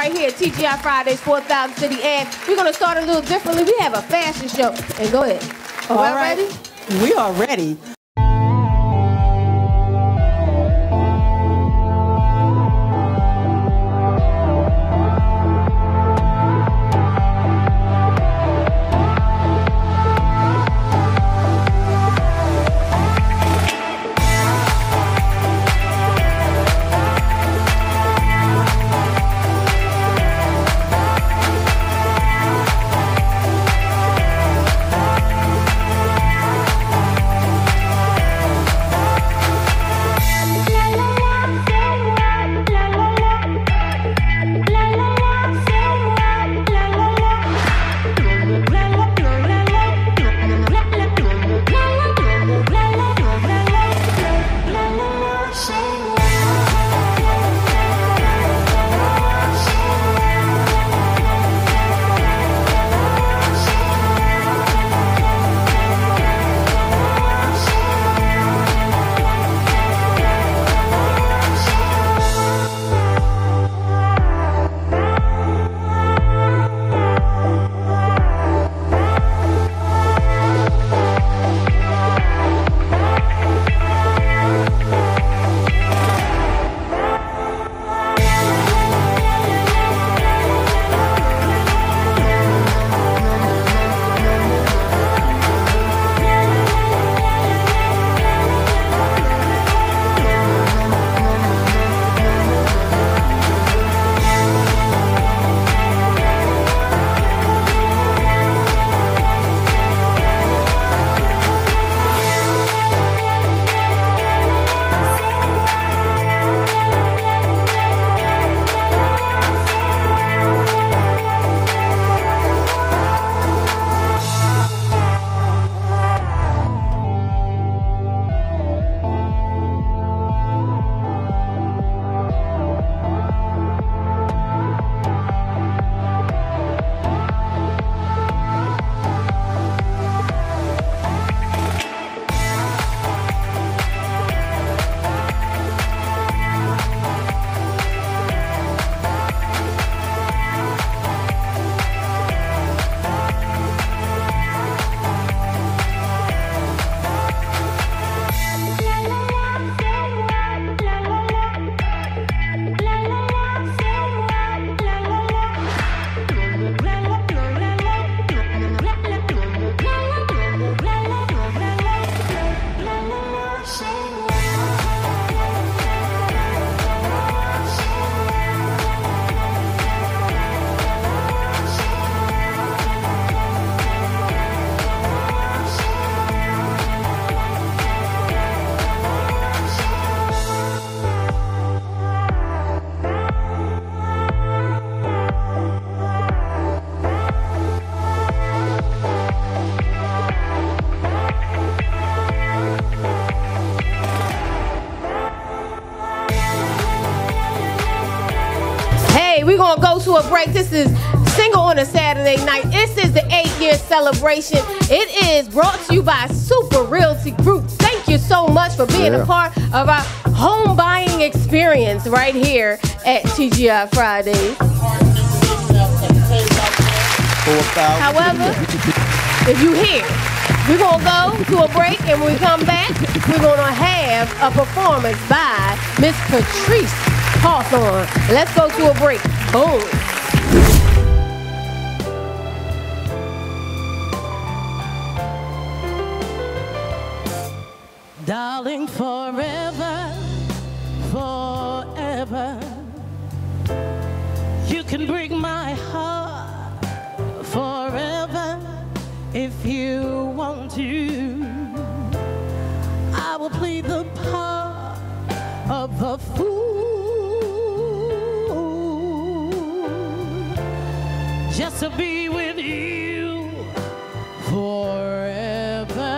right here at TGI Fridays, 4000 City. And we're going to start a little differently. We have a fashion show. And go ahead. All right. Ready? We are ready. We're going to go to a break. This is Single on a Saturday Night. This is the 8-year celebration. It is brought to you by Super Realty Group. Thank you so much for being a part of our home buying experience right here at TGI Fridays. However, if you hear, we're going to go to a break, and when we come back, we're going to have a performance by Miss Patrice Hawthorne. Let's go to a break. Boom. Darling, forever, forever, you can break my heart forever if you want to. I will play the part of a fool just to be with you forever.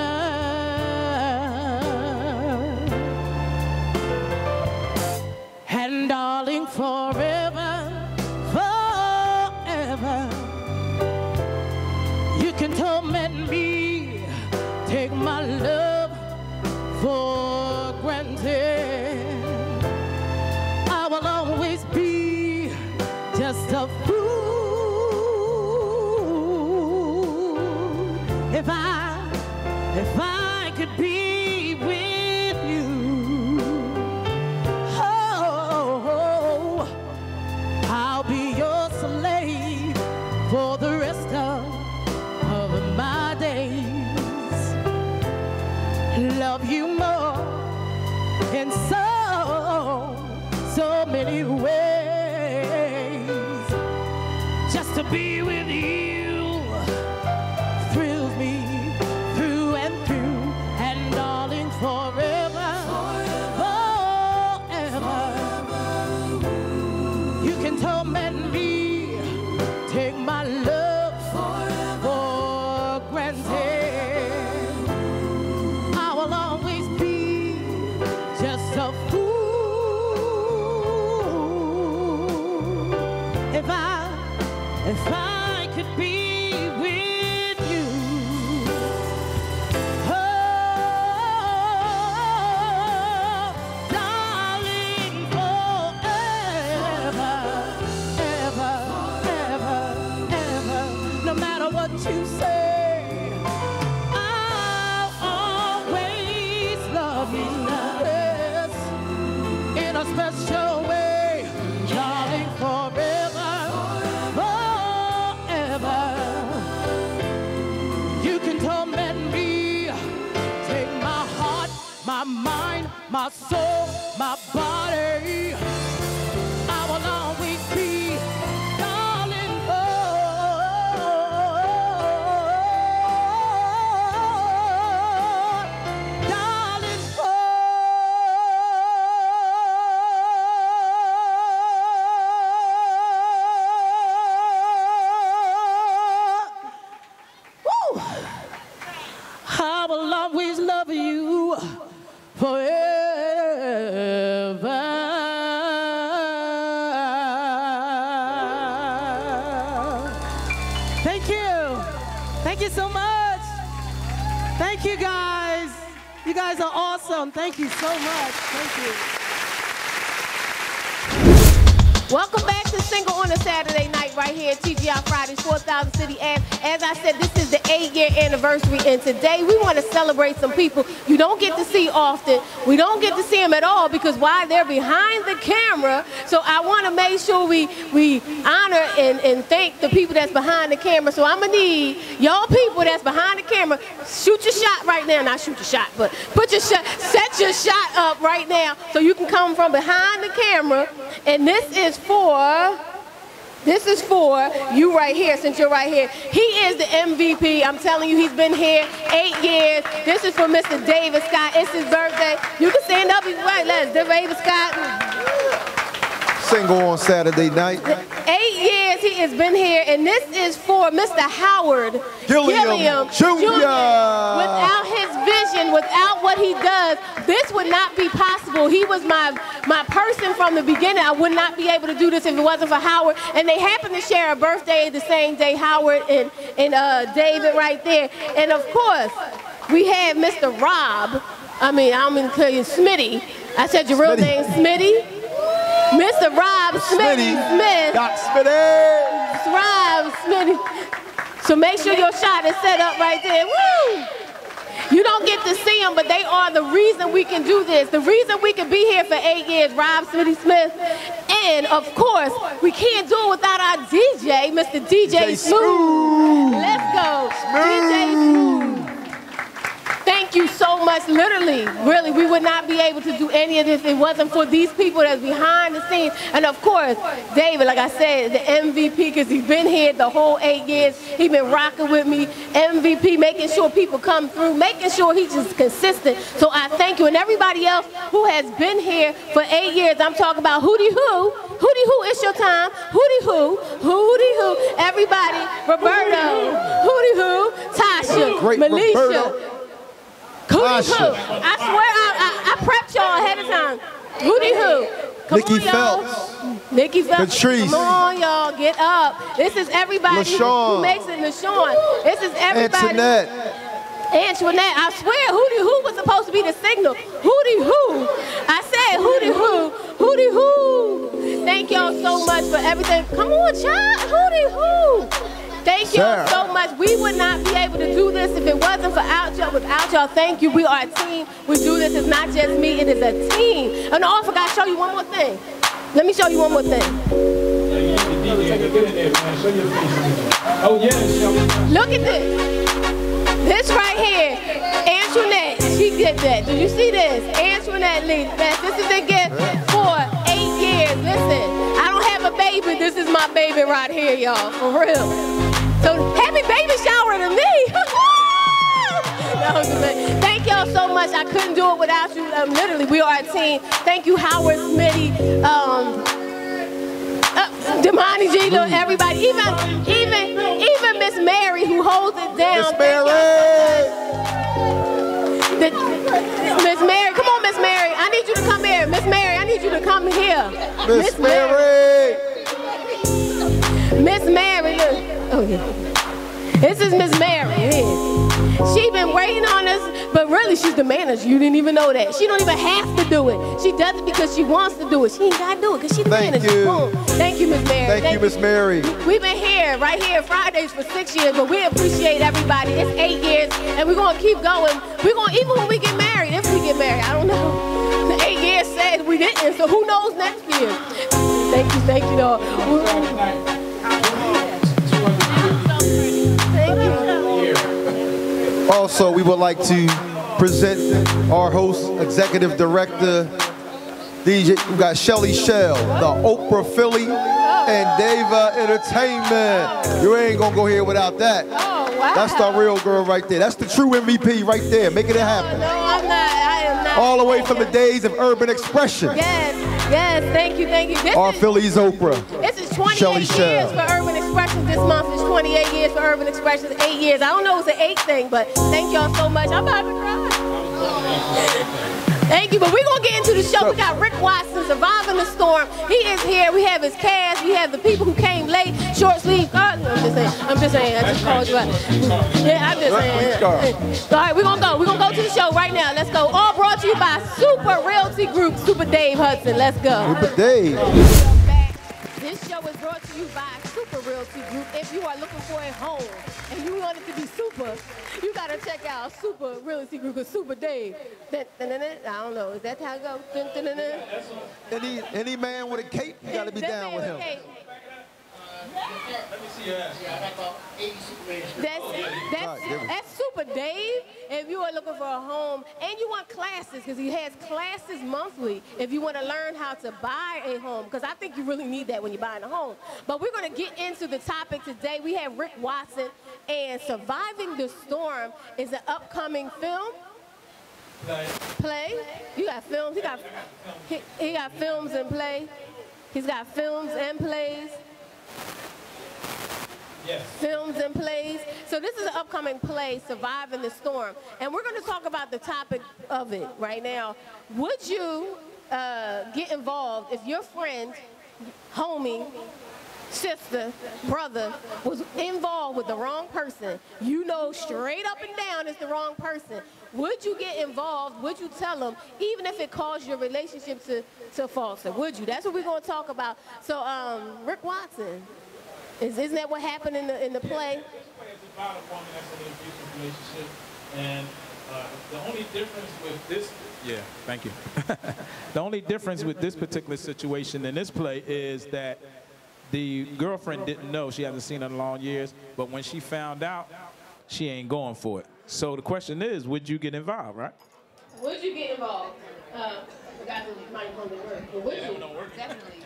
And darling, forever, forever, you can torment me, take my love for granted. I will always be just just a fool. If I could be with you, oh, I'll be your slave for the rest of my days. Love you more in so many ways. Just to be with you thrills me through and through, and darling, forever, forever, you can torment me, take my love for granted. I will always be just a fool if I could be with you. Oh, darling, forever, ever, ever, ever. No matter what you say, I'll always love you. Yes, in a special way, darling, forever. You can torment me, take my heart, my mind, my soul, my body. I will always be, darling, darling, I will always love you forever. Thank you. Thank you so much. Thank you, guys. You guys are awesome. Thank you so much. Thank you. Welcome back to Single on a Saturday Night right here at TGI Fridays, 4000 City. And as I said, this is the 8-year anniversary, and today we want to celebrate some people you don't get to see often. We don't get to see them at all because why? They're behind the camera. So I want to make sure we honor and thank the people that's behind the camera. So I'm going to need y'all people that's behind the camera, shoot your shot right now. Not shoot your shot, but put your shot, set your shot up right now so you can come from behind the camera. And this is for you right here, since you're right here. He is the MVP. I'm telling you, he's been here 8 years. This is for Mr. David Scott. It's his birthday. You can stand up. Right, let's. David Scott. Single on Saturday night. 8 years he has been here, and this is for Mr. Howard Gilliam Jr. Without his vision, without what he does, this would not be possible. He was my person from the beginning. I would not be able to do this if it wasn't for Howard. And they happen to share a birthday the same day, Howard and David right there. And of course, we have Mr. Rob. I'm going to call you Smitty. I said your real name, Smitty. Mr. Rob Smitty Smith. Doc Smitty. Rob Smitty. So make sure your shot is set up right there. Woo! You don't get to see them, but they are the reason we can do this. The reason we can be here for 8 years, Rob Smitty Smith. And of course, we can't do it without our DJ, Mr. DJ Smooth. Let's go. Smooth. DJ Smooth. Thank you so much. Literally, really, we would not be able to do any of this if it wasn't for these people that's behind the scenes. And of course, David, like I said, the MVP, because he's been here the whole 8 years. He's been rocking with me. MVP, making sure people come through, making sure he's just consistent. So I thank you. And everybody else who has been here for 8 years, I'm talking about Hootie Hoo. Hootie Hoo, it's your time. Hootie Hoo. Hootie Hoo. Everybody. Roberto. Hootie Hoo. Tasha. Great Melisha. Roberto. Hootie Hoo. I swear I prepped y'all ahead of time. Hootie Hoo. Come Nikki on, y'all. Phelps. Nikki Phelps. Patrice. Come on, y'all. Get up. This is everybody who makes it. LaShawn. This is everybody. Antoinette. I swear Hootie Hoo was supposed to be the signal. Hootie Hoo. I said Hootie Hoo. Hootie Hoo. Thank Thank y'all so much for everything. Come on, child. Hootie-hoo. Thank y'all so much. We would not be able to do this if it wasn't for y'all. Without y'all, thank you. We are a team. We do this. It's not just me. It is a team. And also, I got to show you one more thing. Let me show you one more thing. Look at this. This right here. Antoinette. She did that. Do you see this? Antoinette Lee. This is a gift for 8 years. Listen, I don't have a baby. This is my baby right here, y'all. For real. So happy baby shower to me. Thank y'all so much. I couldn't do it without you. Literally, we are a team. Thank you, Howard, Smitty, Damani G, everybody, even Miss Mary who holds it down. Miss Mary. Miss Mary, come on, Miss Mary. I need you to come here. Miss Mary, I need you to come here. Miss Mary. Miss Mary, look. Oh, yeah. This is Miss Mary. Yeah. She been waiting on us, but really she's the manager. You didn't even know that. She don't even have to do it. She does it because she wants to do it. She ain't got to do it because she's the manager. Boom. Thank you, Miss Mary. Thank you, Miss Mary. We've been here, right here, Fridays for 6 years, but we appreciate everybody. It's 8 years, and we're going to keep going. We're going to, even when we get married, if we get married, I don't know. The 8 years said we didn't, so who knows next year. Thank you, dog. Thank you. Also, we would like to present our host, executive director, DJ. We got Shelly Shell, the Oprah Philly, and Dava Entertainment. You ain't gonna go here without that. Oh, wow. That's the real girl right there. That's the true MVP right there, making it happen. No, I'm not. I am not. All the way from the days of urban expression. Yes, thank you. Our Philly's Oprah. This is 28 Shelly years Shell. for urban expressions. This month is 28 years for urban expressions. 8 years. I don't know if it's an 8 thing, but thank y'all so much. I'm about to cry. Thank you, but we're going to get into the show. We got Rick Watson, Surviving the Storm. He is here. We have his cast. We have the people who came late, short sleeve. I'm just saying. I just called you out. Yeah, I'm just saying. All right, we're going to go. We're going to go to the show right now. Let's go. All brought to you by Super Realty Group, Super Dave Hudson. Let's go. Super Dave. This show is brought to you by Super Realty Group. If you are looking for a home and you want it to be super, you got to check out Super Realty Group with Super Dave. I don't know. Is that how it goes? Any man with a cape, you got to be down with him. Let me see your ass. Yeah, I got about 80 Super That's Super Dave. If you are looking for a home and you want classes, because he has classes monthly, if you want to learn how to buy a home, because I think you really need that when you're buying a home. But we're going to get into the topic today. We have Rick Watson, and Surviving the Storm is an upcoming film. Play. You got films. He got films and play. He's got films and plays. Yes. Films and plays. So this is an upcoming play, Surviving the Storm. And we're going to talk about the topic of it right now. Would you get involved if your friend, homie, sister, brother was involved with the wrong person? You know straight up and down it's the wrong person. Would you get involved? Would you tell them, even if it caused your relationship to falter? Would you? That's what we're going to talk about. So, Rick Watson. Isn't that what happened in the play? It's about a woman that's in an abusive relationship, and the only difference with this, thank you. The only difference with this particular situation in this play is that the girlfriend didn't know. She hasn't seen her in long years, but when she found out, she ain't going for it. So the question is, would you get involved, right? Would you get involved? I forgot the microphone didn't work. Would you? Definitely.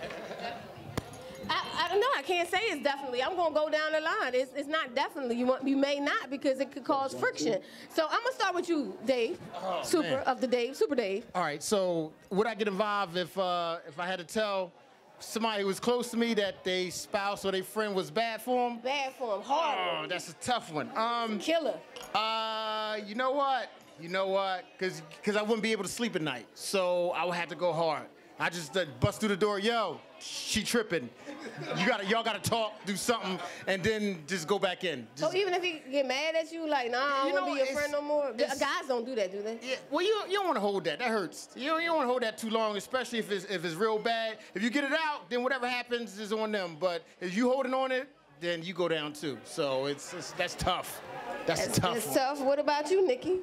I don't know. I can't say it's definitely. I'm going to go down the line. It's not definitely. You may not, because it could cause friction. So I'm going to start with you, Dave. Super Dave. All right. So would I get involved if I had to tell somebody who was close to me that their spouse or their friend was bad for them? Bad for them. Hard. Oh, that's a tough one. Killer. You know what? Because I wouldn't be able to sleep at night. So I would have to go hard. I just bust through the door, yo, she tripping. Y'all gotta talk, do something, and then just go back in. So even if he get mad at you, like, nah, I don't want to be your friend no more. Guys don't do that, do they? Yeah. Well, you don't want to hold that. That hurts. You don't want to hold that too long, especially if it's real bad. If you get it out, then whatever happens is on them. But if you holding on it, then you go down too. So that's tough. That's tough. It's tough. What about you, Nikki?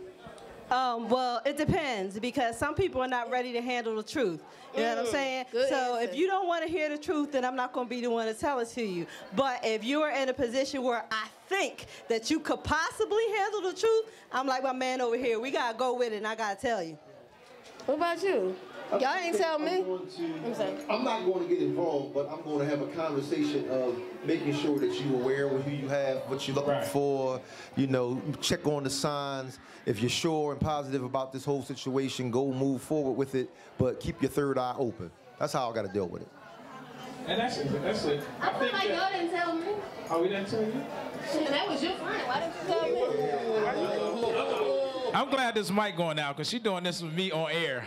Well, it depends because some people are not ready to handle the truth. You know what I'm saying? Good So answer. if you don't want to hear the truth, then I'm not going to be the one to tell it to you. But if you are in a position where I think that you could possibly handle the truth, I'm like my man over here. We got to go with it, and I got to tell you. What about you? Y'all ain't tell me. I'm not going to get involved, but I'm going to have a conversation of making sure that you're aware of who you have, what you're looking for, you know, check on the signs. If you're sure and positive about this whole situation, go move forward with it, but keep your third eye open. That's how I got to deal with it. And that's it. I feel like y'all didn't tell me. Oh, we didn't tell you? That was your friend. Why didn't you tell me? I'm glad this mic going out because she's doing this with me on air.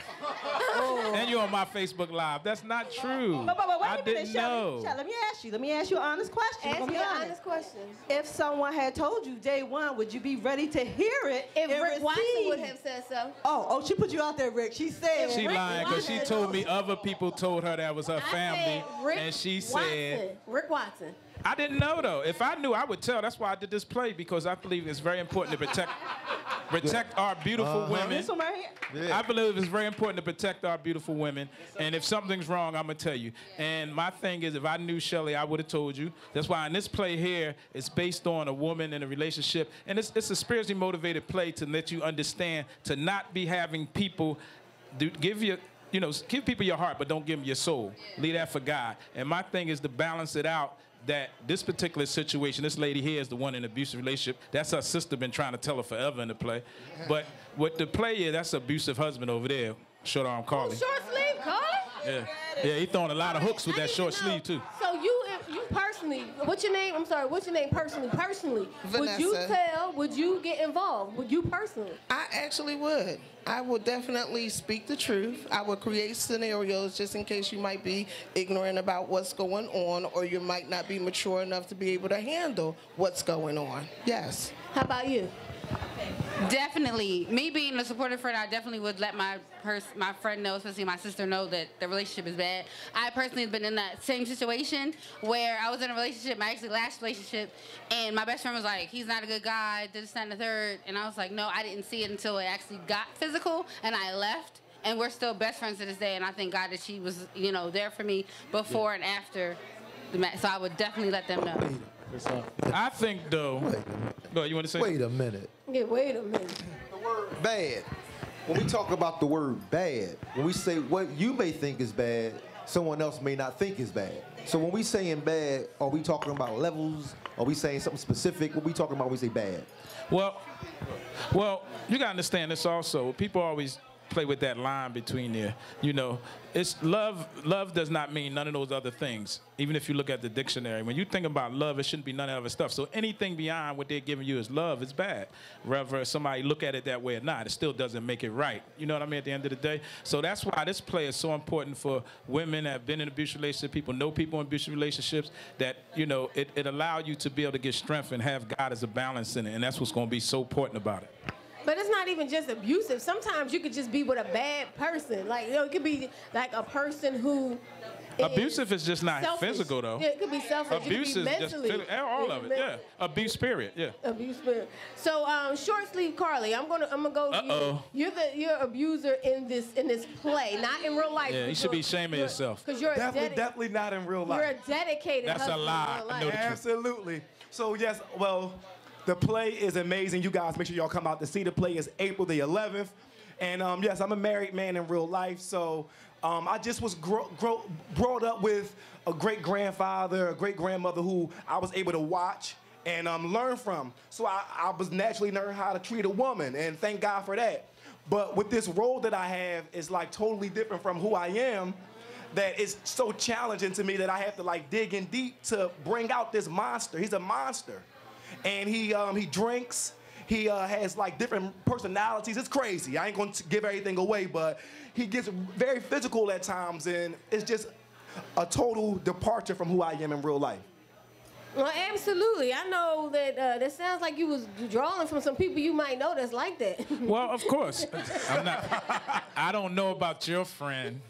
And you're on my Facebook Live. That's not true. But wait I a minute, didn't know. Shelly, let me ask you an honest question. Ask I'm me gonna an be honest question. If someone had told you day one, would you be ready to hear it? If and Rick Watson receive? would have said so. Oh, she put you out there, Rick. She said. She Rick lying because she Watson. told me other people told her that was her family. I said Rick And she Watson. said, Rick Watson. I didn't know though. If I knew, I would tell. That's why I did this play because I believe it's very important to protect our beautiful women. This one right here. I believe it's very important to protect our beautiful women. And if something's wrong, I'm going to tell you. And my thing is, if I knew Shelly, I would have told you. That's why in this play here, it's based on a woman in a relationship. And it's a spiritually motivated play to let you understand to not be having people give people your heart, but don't give them your soul. Leave that for God. And my thing is to balance it out. That this particular situation, this lady here is the one in an abusive relationship. That's her sister been trying to tell her forever in the play. But what the play is, that's an abusive husband over there, short arm Carly. Short sleeve, Carly? Yeah, he throwing a lot of hooks with that short sleeve too. So you personally, what's your name? I'm sorry, what's your name personally? Vanessa. Would you get involved? Would you personally? I actually would. I would definitely speak the truth. I would create scenarios just in case you might be ignorant about what's going on or you might not be mature enough to be able to handle what's going on. Yes. How about you? Definitely. Me being a supportive friend, I definitely would let my friend know, especially my sister, know that the relationship is bad. I personally have been in that same situation where I was in a relationship, my actually last relationship, and my best friend was like, he's not a good guy, this, that, and the third. And I was like, no, I didn't see it until it actually got physical, and I left. And we're still best friends to this day, and I thank God that she was, there for me before and after the match. So I would definitely let them know. I think though. You want to say? Wait a minute. Yeah, wait a minute. The word bad. When we talk about the word bad, when we say what you may think is bad, someone else may not think is bad. So when we saying bad, are we talking about levels? Are we saying something specific? What are we talking about when we say bad? Well, you gotta understand this also. People always play with that line between there. It's love. Love does not mean none of those other things. Even if you look at the dictionary, when you think about love, it shouldn't be none of other stuff. So anything beyond what they're giving you as love is bad. Whether somebody look at it that way or not, it still doesn't make it right. You know what I mean? At the end of the day. So that's why this play is so important for women that have been in abusive relationships, people know people in abusive relationships, that, it allows you to be able to get strength and have God as a balance in it. And that's what's going to be so important about it. But it's not even just abusive. Sometimes you could just be with a bad person. Like, it could be like a person who abusive is just not selfish. Physical, though. Yeah, it could be selfish. Abuse it could be is just mentally. all of it. Yeah, abuse spirit. Yeah. Abuse spirit. So, short sleeve Carly, I'm gonna go to you. You're an abuser in this play, not in real life. Yeah, you should be ashamed of yourself. Because you're definitely not in real life. You're a dedicated. That's a lie. In real life. Absolutely. So yes, well, the play is amazing. You guys make sure y'all come out to see the play. It's April the 11th. And yes, I'm a married man in real life. So I just was brought up with a great-grandfather, a great-grandmother who I was able to watch and learn from. So I was naturally learning how to treat a woman, and thank God for that. But with this role that I have, it's like totally different from who I am, that it's so challenging to me that I have to like dig in deep to bring out this monster. He's a monster. And he drinks, He has like different personalities. It's crazy. I ain't gonna give everything away, but he gets very physical at times, and it's just a total departure from who I am in real life. Well, absolutely. I know that that sounds like you was drawing from some people you might know that's like that. Well, of course. I don't know about your friend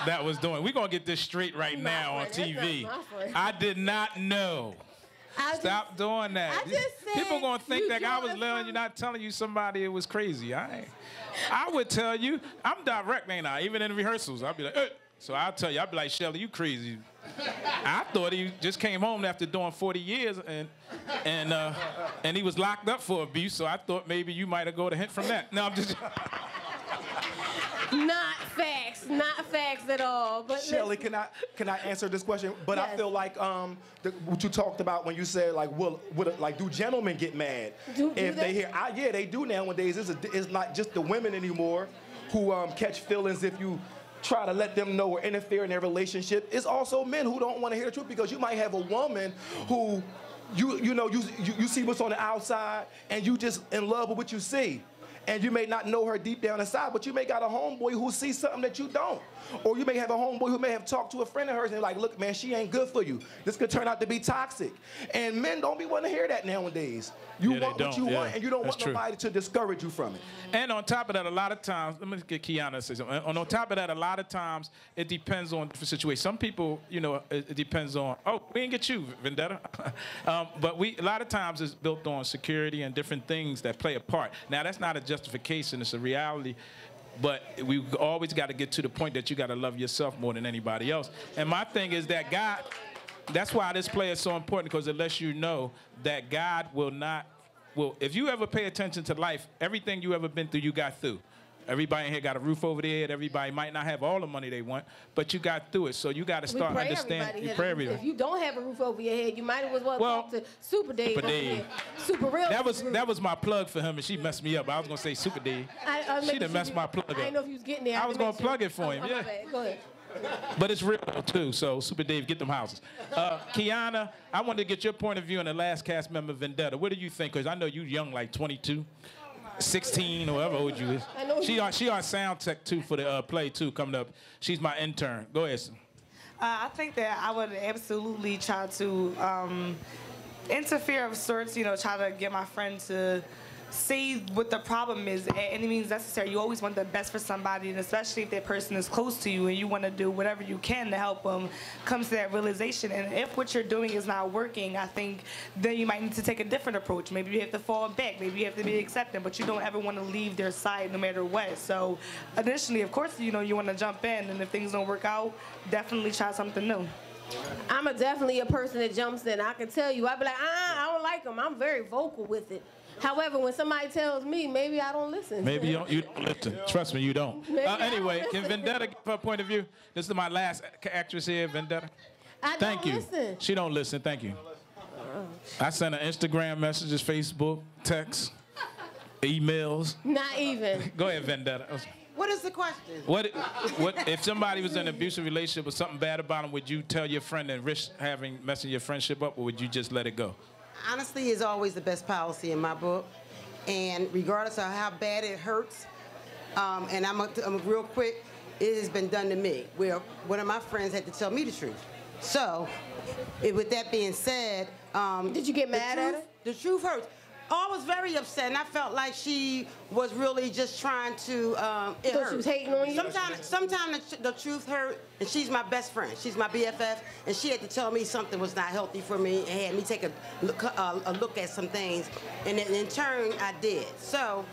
that was doing. We're going to get this straight right now on TV. I did not know. Stop doing that. I just said people going to think that I was letting you, not telling you somebody it was crazy. I would tell you. I'm direct, ain't I? Even in rehearsals, I'll be like, So I'll tell you, I'll be like, Shelly, you crazy. I thought he just came home after doing 40 years and he was locked up for abuse, so I thought maybe you might have got a hint from that. No, I'm just... Not facts at all. But Shelly, can I answer this question? But yes. I feel like what you talked about when you said like, do gentlemen get mad if they hear? Yeah, they do nowadays. It's not just the women anymore who catch feelings if you try to let them know or interfere in their relationship. It's also men who don't want to hear the truth, because you might have a woman who you see what's on the outside and you just in love with what you see. And you may not know her deep down inside, but you may got a homeboy who sees something that you don't. Or you may have a homeboy who may have talked to a friend of hers and like, look, man, she ain't good for you. This could turn out to be toxic. And men don't be wanting to hear that nowadays. You want what you want, and you don't want nobody to discourage you from it. And on top of that, a lot of times, let me get Kiana to say something. On top of that, a lot of times, it depends on the situation. Some people, it depends on, we didn't get you, Vendetta. But a lot of times it's built on security and different things that play a part. Now, that's not a justification, it's a reality. But we always got to get to the point that you got to love yourself more than anybody else. And my thing is that God, that's why this play is so important, because it lets you know that God if you ever pay attention to life, everything you ever been through, you got through. Everybody in here got a roof over their head. Everybody might not have all the money they want, but you got through it. So you got to start understanding. You pray everybody. If you don't have a roof over your head, you might as well talk to Super Dave. Super Dave. Super Real. That was my plug for him, and she messed me up. I was gonna say Super Dave. She done messed my plug up. I didn't know if you was getting there. I was gonna plug it for him. Yeah. Go ahead. But it's real too. So Super Dave, get them houses. Kiana, I wanted to get your point of view on the last cast member, Vendetta. What do you think? Because I know you young, like 22. 16 or however old you is. She our sound tech too for the play too coming up. She's my intern. Go ahead. I think that I would absolutely try to interfere of sorts. Try to get my friend to see what the problem is at any means necessary. You always want the best for somebody, and especially if that person is close to you and you want to do whatever you can to help them come to that realization. And if what you're doing is not working, I think then you might need to take a different approach. Maybe you have to fall back. Maybe you have to be accepting, but you don't ever want to leave their side no matter what. So initially, of course, you want to jump in, and if things don't work out, definitely try something new. I'm definitely a person that jumps in. I can tell you. I'd be like, I don't like them. I'm very vocal with it. However, when somebody tells me, maybe I don't listen. Maybe you don't listen. Trust me, you don't. Anyway, can Vendetta give her point of view? This is my last actress here, Vendetta. Thank you. Listen. She don't listen. Thank you. I sent her Instagram messages, Facebook, texts, emails. Not even. Go ahead, Vendetta. What is the question? What if somebody was in an abusive relationship or something bad about them, would you tell your friend and risk messing your friendship up, or would you just let it go? Honesty is always the best policy in my book, and regardless of how bad it hurts, and I'm real quick, it has been done to me, where one of my friends had to tell me the truth. So, with that being said, did you get mad at her? The truth hurts. I was very upset, and I felt like she was really just trying to. It hurt. She was hating on you. Sometimes the truth hurt, and she's my best friend. She's my BFF, and she had to tell me something was not healthy for me, and had me take a look at some things, and in turn I did. So,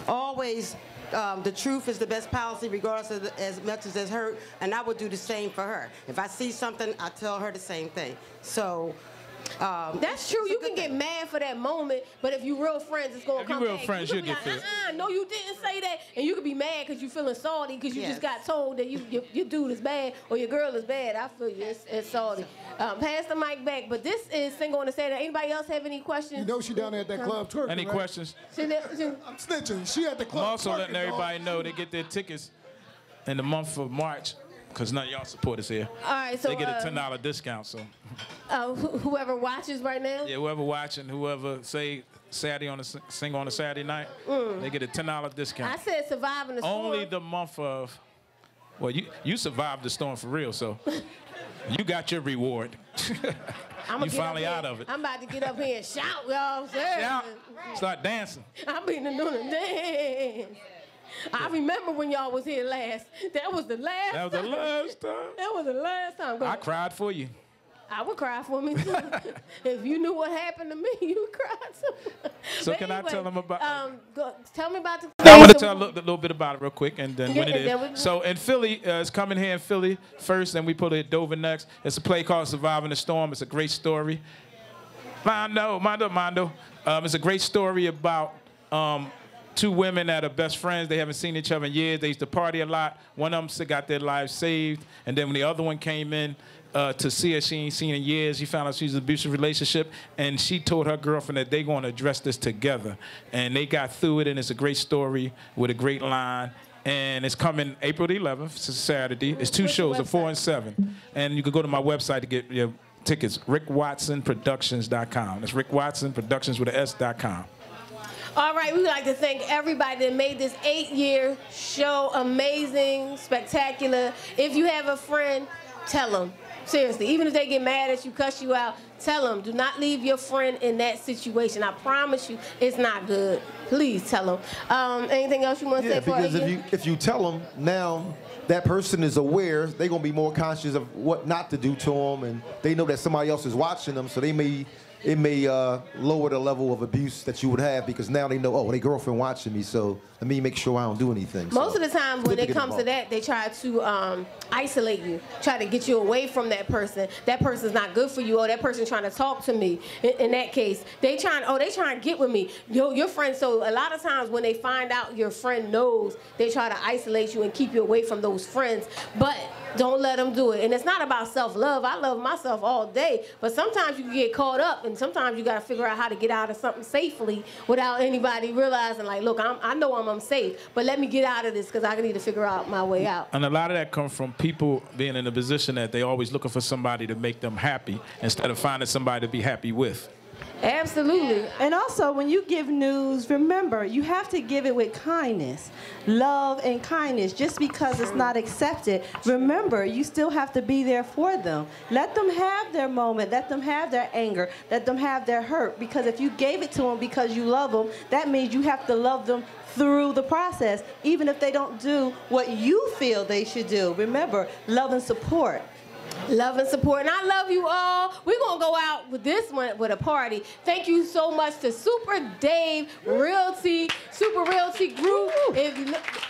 always. The truth is the best policy, regardless of as much as it's hurt, and I would do the same for her. If I see something, I tell her the same thing. So. That's true. You can get mad for that moment, but if you real friends, it's gonna come back. If you real friends, you'll get fed. No, you didn't say that, and you could be mad because you feeling salty because you just got told that your dude is bad or your girl is bad. I feel you. It's salty. Pass the mic back. But this is Single on the Saturday. Anybody else have any questions? You know she down there at that club twerking. Any questions? I'm snitching. She at the club. I'm also letting everybody know they get their tickets in the month of March. because none of y'all support us here. All right, so they get a $10 discount. So whoever watches right now. Yeah, whoever watching, whoever sing on a Saturday night, they get a $10 discount. I said surviving the storm. Only the month of. Well, you survived the storm for real, so you got your reward. You finally out of it. I'm about to get up here and shout, y'all. Shout. Start dancing. I'm being doing a dance. I remember when y'all was here last. That was the last time. That was the last time. That was the last time. I cried for you. I would cry for me too. If you knew what happened to me, you would cry too. So but can anyway, I tell them about? Tell me about the. I'm going to tell a little bit about it real quick, and then when it is. So in Philly, it's coming here in Philly first, and we put it at Dover next. It's a play called Surviving the Storm. It's a great story. Mondo. It's a great story about two women that are best friends. They haven't seen each other in years. They used to party a lot. One of them got their lives saved, and then when the other one came in to see her, she ain't seen in years. She found out she's in an abusive relationship, and she told her girlfriend that they're going to address this together. And they got through it, and it's a great story with a great line. And it's coming April the 11th. It's a Saturday. It's two shows, at 4 and 7. And you can go to my website to get your tickets, rickwatsonproductions.com. It's rickwatsonproductions with an S.com. All right, we would like to thank everybody that made this 8-year show amazing, spectacular. If you have a friend, tell them. Seriously, even if they get mad at you, cuss you out, tell them. Do not leave your friend in that situation. I promise you, it's not good. Please tell them. Anything else you want to say? Because if you tell them now, that person is aware. They're gonna be more conscious of what not to do to them, and they know that somebody else is watching them, so it may lower the level of abuse that you would have, because now they know, oh, their girlfriend watching me, so let me make sure I don't do anything. Most of the time when it comes to that, they try to isolate you, try to get you away from that person. That person's not good for you, or that person's trying to talk to me. In that case, they trying to get with me. Your friend, so a lot of times when they find out your friend knows, they try to isolate you and keep you away from those friends. But don't let them do it. And it's not about self-love. I love myself all day, but sometimes you can get caught up, and sometimes you got to figure out how to get out of something safely without anybody realizing, like, look, I know I'm unsafe, but let me get out of this because I need to figure out my way out. And a lot of that comes from people being in a position that they're always looking for somebody to make them happy instead of finding somebody to be happy with. Absolutely. And also, when you give news, remember, you have to give it with kindness, love and kindness. Just because it's not accepted, remember, you still have to be there for them. Let them have their moment. Let them have their anger. Let them have their hurt. Because if you gave it to them because you love them, that means you have to love them through the process, even if they don't do what you feel they should do. Remember, love and support. Love and support. And I love you all. We're going to go out with this one with a party. Thank you so much to Super Dave Realty, Super Realty Group.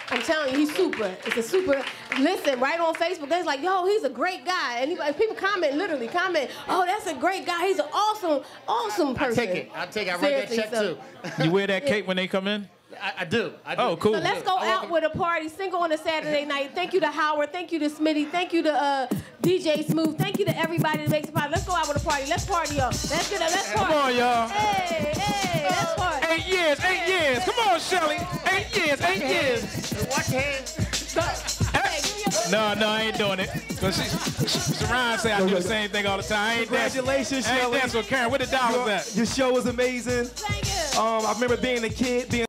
I'm telling you, he's super. It's a super. Listen, right on Facebook, they're like, yo, he's a great guy. And people literally comment, oh, that's a great guy. He's an awesome person. I'll take it. I write that check too. You wear that cape when they come in? I do. Oh, cool. So let's go out with a party. Single on a Saturday night. Thank you to Howard. Thank you to Smitty. Thank you to DJ Smooth. Thank you to everybody that makes the party. Let's go out with a party. Let's party, y'all. Let's get up. Let's party. Come on, y'all. Hey, let's party. 8 years, 8 years. Come on, Shelly. 8 years, 8 years. Watch your hands. No, I ain't doing it. Because Sharon say I do the same thing all the time. I ain't Congratulations, dancing. I ain't dancing with Karen. Where the dollars at? Your show was amazing. Thank you. I remember being a kid, being